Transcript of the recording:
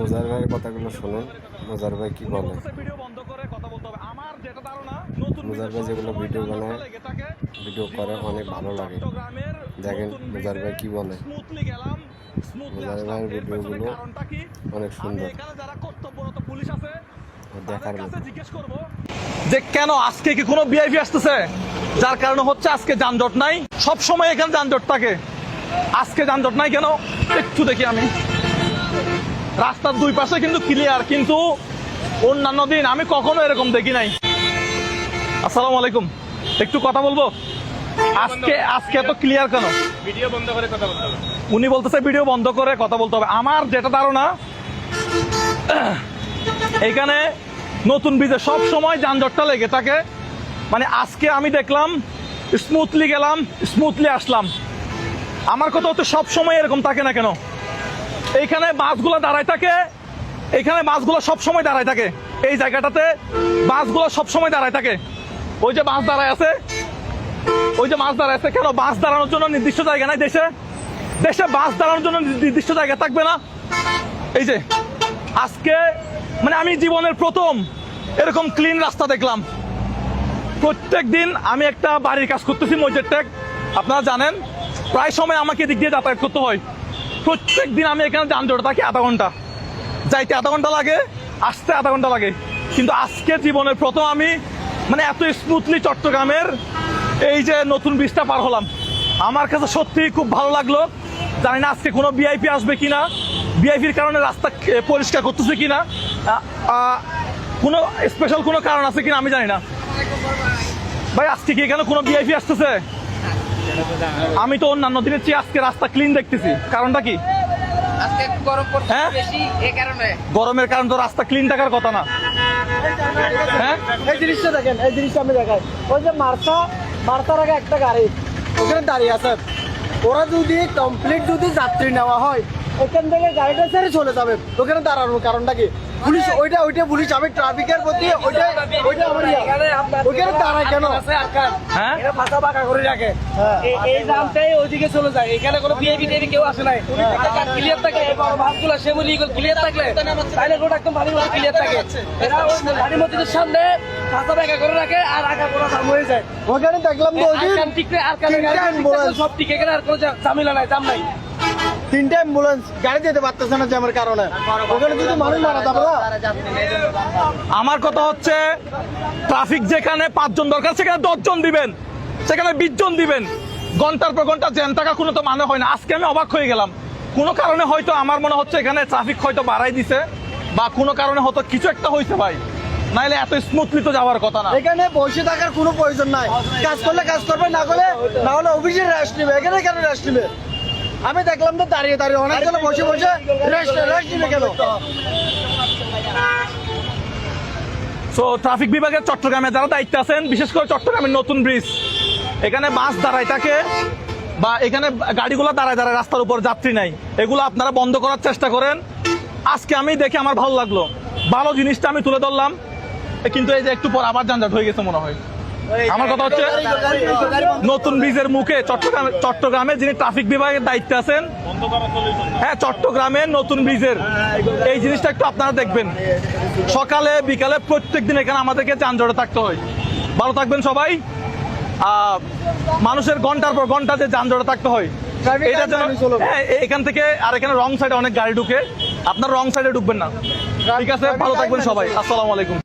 মুজার ভাইয়ের কথাগুলো শুনুন। মুজার ভাই কি বলে। মুজার ভাই যেগুলো ভিডিও বানায়, ভিডিও করে অনেক ভালো লাগে। দেখেন মুজার ভাই কি বলে। মুজার ভাইয়ের ভিডিওগুলো অনেক সুন্দর, দেখার মতো। যে কেন আজকে কি কোনো ভিআইপি আসতেছে, যার কারণে হচ্ছে আজকে যানজট নাই। সব সময় এখানে যানজট থাকে, আজকে যানজট নাই কেন একটু দেখি আমি। রাস্তার দুই পাশে কিন্তু ক্লিয়ার, কিন্তু অন্যান্য দিন আমি কখনো এরকম দেখি নাই। আসসালামু আলাইকুম, একটু কথা বলবো। আজকে এত ক্লিয়ার কেন? ভিডিও বন্ধ করে কথা বলতে হবে। উনি বলতেছে ভিডিও বন্ধ করে কথা বলতে হবে। আমার যেটা ধারণা, এইখানে নতুন ব্রিজে সব সময় যানজটটা লেগে থাকে। মানে আজকে আমি দেখলাম স্মুথলি গেলাম, স্মুথলি আসলাম। আমার কথা হচ্ছে সব সময় এরকম থাকে না কেন? এইখানে বাসগুলো দাঁড়ায় থাকে, এইখানে বাসগুলো সব সময় দাঁড়ায় থাকে। এই জায়গাটাতে বাসগুলো সব সময় দাঁড়ায় থাকে। ওই যে বাস দাঁড়ায় আছে, ওই যে বাস দাঁড়ায় আছে। কেন বাস দাঁড়ানোর জন্য নির্দিষ্ট জায়গা নাই দেশে? দেশে বাস দাঁড়ানোর জন্য নির্দিষ্ট জায়গা থাকবে না? এই যে আজকে মানে আমি জীবনের প্রথম এরকম ক্লিন রাস্তা দেখলাম। প্রত্যেক দিন আমি একটা বাড়ির কাজ করতেছি, মসজিদ টেক, আপনারা জানেন। প্রায় সময় আমাকে এদিক দিয়ে যাতায়াত করতে হয়। প্রত্যেক দিন আমি এখানে যানজটে থাকি আধা ঘন্টা, যাইতে আধা ঘন্টা লাগে, আসতে আধা ঘন্টা লাগে। কিন্তু আজকে জীবনের প্রথম আমি মানে এত স্মুথলি চট্টগ্রামের এই যে নতুন ব্রিজটা পার হলাম। আমার কাছে সত্যি খুব ভালো লাগলো। জানি না আজকে কোনো ভিআইপি আসবে কিনা, ভিআইপির কারণে রাস্তা পরিষ্কার করতেছে কিনা, কোনো স্পেশাল কোনো কারণ আছে কিনা আমি জানি না। ভাই আজকে কি এখানে কোনো ভিআইপি আসতেছে? আমি তো অন্যান্য দিনের চেয়ে আজকে রাস্তা ক্লিন দেখতেছি। কারণটা কি? হ্যাঁ, গরমের কারণ তো রাস্তা ক্লিন থাকার কথা না। হ্যাঁ, এই জিনিসটা দেখেন, এই জিনিসটা আমি দেখাই। ওই যে মার্সার আগে একটা গাড়ি ওখানে দাঁড়িয়ে আছে। ওরা যদি কমপ্লিট যদি যাত্রী নেওয়া হয়, এখান থেকে গাড়িটা ছেড়ে চলে যাবে। ওখানে দাঁড়ানোর কারণটা কি? পুলিশ ওইটা পুলিশ আমি ট্রাফিকের প্রতি ওইটা আমার ওইখানে দাঁড়ায় কেন? হ্যাঁ, ফাঁকা বাঁকা করে রাখে। এই জামটাই ওইদিকে চলে যায়। এখানে কোনো ভিআইপি টিআইপি কেউ আসে নাই। ক্লিয়ার থাকে, বাসগুলো সেগুলি ক্লিয়ার থাকলে তাইলে রোড একদম ভালোভাবে ক্লিয়ার থাকে। এরা ওই গাড়ি মসজিদের সামনে ফাঁকা বাঁকা করে রাখে, আর আগা গোড়া জাম হয়ে যায়। ওখানে দেখলাম তো সব ঠিক, এখানে আর কোনো ঝামেলা নাই, জাম নাই। 3টা অ্যাম্বুলেন্স গাড়ি যেতে পারতেছে না জ্যামের কারণে। ওখানে যদি মানুষ মারা যাবে না। আমার কথা হচ্ছে ট্রাফিক যেখানে 5 জন দরকার সেখানে 10 জন দিবেন, সেখানে 20 জন দিবেন। ঘন্টার পর ঘন্টা জ্যাম থাকা কোনো তো মানে হয় না। আজকে আমি অবাক হয়ে গেলাম। কোনো কারণে হয়তো আমার মনে হচ্ছে এখানে ট্রাফিক হয়তো বাড়াই দিছে, বা কোনো কারণে হয়তো কিছু একটা হয়েছে ভাই, নাইলে এত স্মুথলি তো যাওয়ার কথা না। এখানে বসে থাকার কোনো প্রয়োজন নাই। কাজ করলে কাজ করবে, না হলে অফিসে রেস্ট নেবে। এখানে কেন রেস্ট নেবে? আমি দেখলাম তো দাঁড়িয়ে অনেকজন বসে রেস্ট নেবে কেন? সো ট্রাফিক বিভাগের চট্টগ্রামে যারা দায়িত্বে আছেন, বিশেষ করে চট্টগ্রামের নতুন ব্রিজ, এখানে বাস দাঁড়ায় থাকে বা এখানে গাড়িগুলো দাঁড়ায় রাস্তার উপর, যাত্রী নাই, এগুলো আপনারা বন্ধ করার চেষ্টা করেন। আজকে আমি দেখে আমার ভালো লাগলো, ভালো জিনিসটা আমি তুলে ধরলাম। কিন্তু এই যে একটু পর আবার যানজট হয়ে গেছে মনে হয়। আমার কথা হচ্ছে নতুন ব্রিজের মুখে চট্টগ্রামে যিনি ট্রাফিক বিভাগের দায়িত্বে আছেন, হ্যাঁ, চট্টগ্রামের নতুন ব্রিজের এই জিনিসটা একটু আপনারা দেখবেন। সকালে বিকালে প্রত্যেক দিন এখানে আমাদেরকে যানজটে থাকতে হয়। ভালো থাকবেন সবাই। মানুষের ঘন্টার পর ঘন্টা যে যানজটে থাকতে হয়, এটা এখান থেকে আর এখানে রং সাইডে অনেক গাড়ি ঢুকে, আপনার রং সাইডে ঢুকবেন না। ঠিক আছে, ভালো থাকবেন সবাই। আসসালামু আলাইকুম।